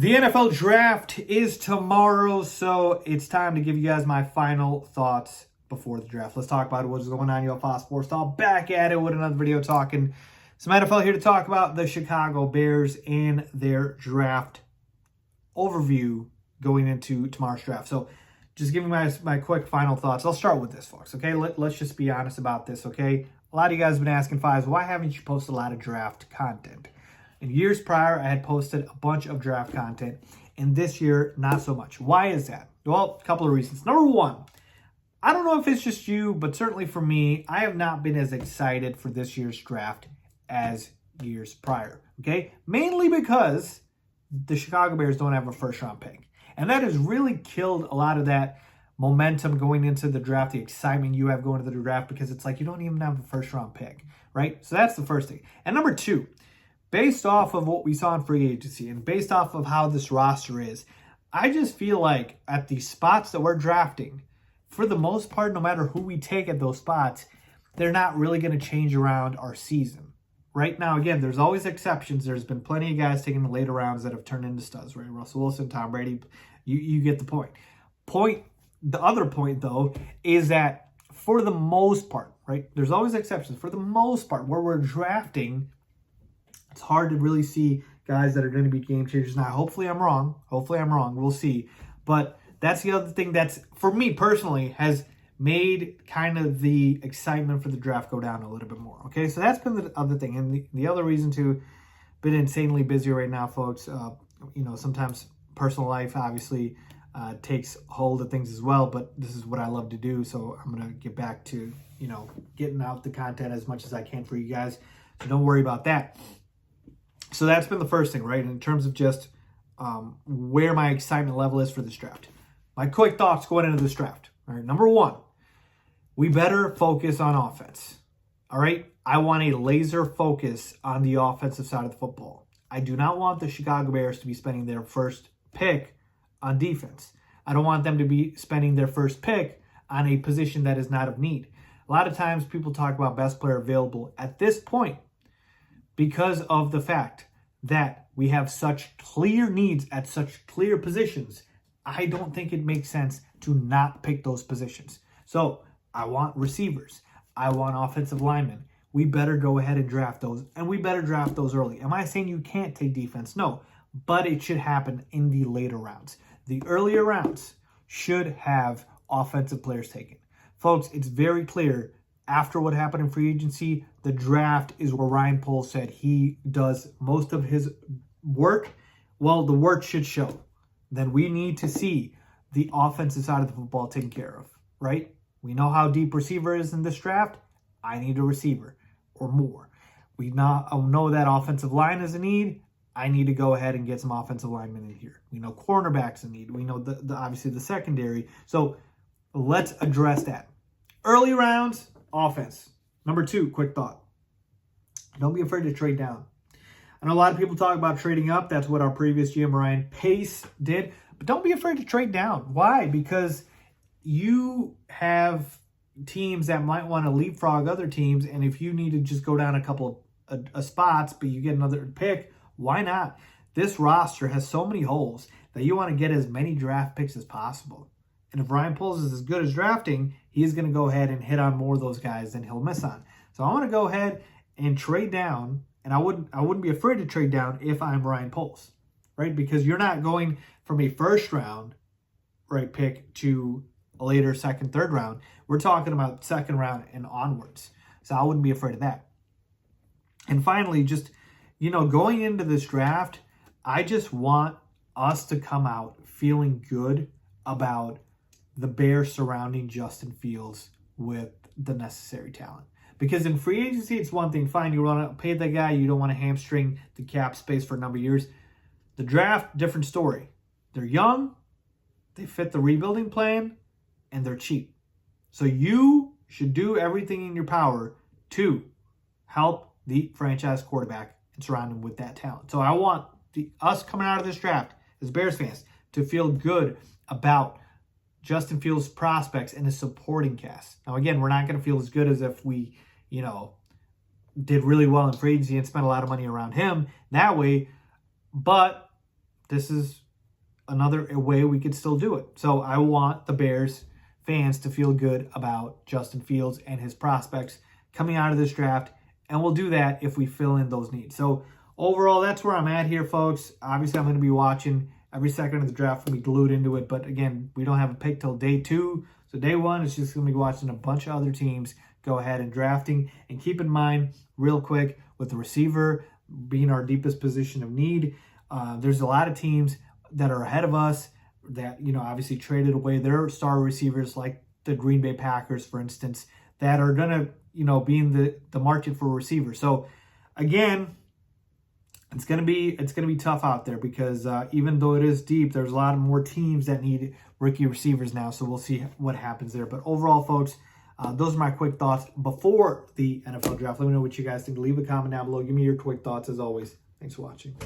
The NFL draft is tomorrow, so it's time to give you guys my final thoughts before the draft. Let's talk about what's going on. Faiz Sports Talk back at it with another video talking some NFL here to talk about the Chicago Bears and their draft overview going into tomorrow's draft. So just giving my quick final thoughts. I'll start with this, folks, okay? Let's just be honest about this, okay? A lot of you guys have been asking, Faiz, why haven't you posted a lot of draft content? In years prior, I had posted a bunch of draft content, and this year, not so much. Why is that? Well, a couple of reasons. Number one, I don't know if it's just you, but certainly for me, I have not been as excited for this year's draft as years prior, okay? Mainly because the Chicago Bears don't have a first-round pick. And that has really killed a lot of that momentum going into the draft, the excitement you have going into the draft, because it's like you don't even have a first-round pick, right? So that's the first thing. And number two, based off of what we saw in free agency and based off of how this roster is, I just feel like at the spots that we're drafting, for the most part, no matter who we take at those spots, they're not really going to change around our season. Right now, again, there's always exceptions. There's been plenty of guys taking the later rounds that have turned into studs, right? Russell Wilson, Tom Brady, you get the point. The other point, though, is that for the most part, right, there's always exceptions. For the most part, where we're drafting, it's hard to really see guys that are going to be game changers. Now, hopefully I'm wrong. We'll see. But that's the other thing that's, for me personally, has made kind of the excitement for the draft go down a little bit more. Okay, so that's been the other thing. And the other reason to been insanely busy right now, folks. Sometimes personal life obviously takes hold of things as well. But this is what I love to do. So I'm going to get back to, getting out the content as much as I can for you guys. So don't worry about that. So that's been the first thing, right? In terms of just where my excitement level is for this draft. My quick thoughts going into this draft. All right, number one, we better focus on offense. All right, I want a laser focus on the offensive side of the football. I do not want the Chicago Bears to be spending their first pick on defense. I don't want them to be spending their first pick on a position that is not of need. A lot of times people talk about best player available at this point, because of the fact that we have such clear needs at such clear positions. I don't think it makes sense to not pick those positions. So I want receivers. I want offensive linemen. We better go ahead and draft those, and we better draft those early. Am I saying you can't take defense? No, but it should happen in the later rounds. The earlier rounds should have offensive players taken. Folks, it's very clear. After what happened in free agency, the draft is where Ryan Poles said he does most of his work. Well, the work should show. Then we need to see the offensive side of the football taken care of, right? We know how deep receiver is in this draft. I need a receiver or more. We know that offensive line is a need. I need to go ahead and get some offensive linemen in here. We know cornerbacks a need. We know the obviously the secondary. So let's address that. Early rounds, offense. Number two, quick thought. Don't be afraid to trade down. I know a lot of people talk about trading up. That's what our previous GM, Ryan Pace, did. But don't be afraid to trade down. Why? Because you have teams that might want to leapfrog other teams. And if you need to just go down a couple of spots, but you get another pick, why not? This roster has so many holes that you want to get as many draft picks as possible. And if Ryan Poles is as good as drafting, he's going to go ahead and hit on more of those guys than he'll miss on. So I want to go ahead and trade down, and I wouldn't be afraid to trade down if I'm Ryan Poles, right? Because you're not going from a first round, right, pick to a later second, third round. We're talking about second round and onwards. So I wouldn't be afraid of that. And finally, just, going into this draft, I just want us to come out feeling good about the Bears surrounding Justin Fields with the necessary talent. Because in free agency, it's one thing. Fine, you want to pay that guy. You don't want to hamstring the cap space for a number of years. The draft, different story. They're young, they fit the rebuilding plan, and they're cheap. So you should do everything in your power to help the franchise quarterback and surround him with that talent. So I want us coming out of this draft as Bears fans to feel good about Justin Fields' prospects and his supporting cast. Now, again, we're not going to feel as good as if we, did really well in free agency and spent a lot of money around him that way. But this is another way we could still do it. So I want the Bears fans to feel good about Justin Fields and his prospects coming out of this draft, and we'll do that if we fill in those needs. So overall, that's where I'm at here, folks. Obviously, I'm going to be watching every second of the draft and be glued into it. But again, we don't have a pick till day 2. So day 1 is just going to be watching a bunch of other teams go ahead and drafting. And keep in mind, real quick, with the receiver being our deepest position of need, there's a lot of teams that are ahead of us that, obviously traded away their star receivers, like the Green Bay Packers, for instance, that are going to, be in the market for receivers. So again, it's gonna be tough out there because even though it is deep, there's a lot more teams that need rookie receivers now. So we'll see what happens there. But overall, folks, those are my quick thoughts before the NFL draft. Let me know what you guys think. Leave a comment down below. Give me your quick thoughts as always. Thanks for watching.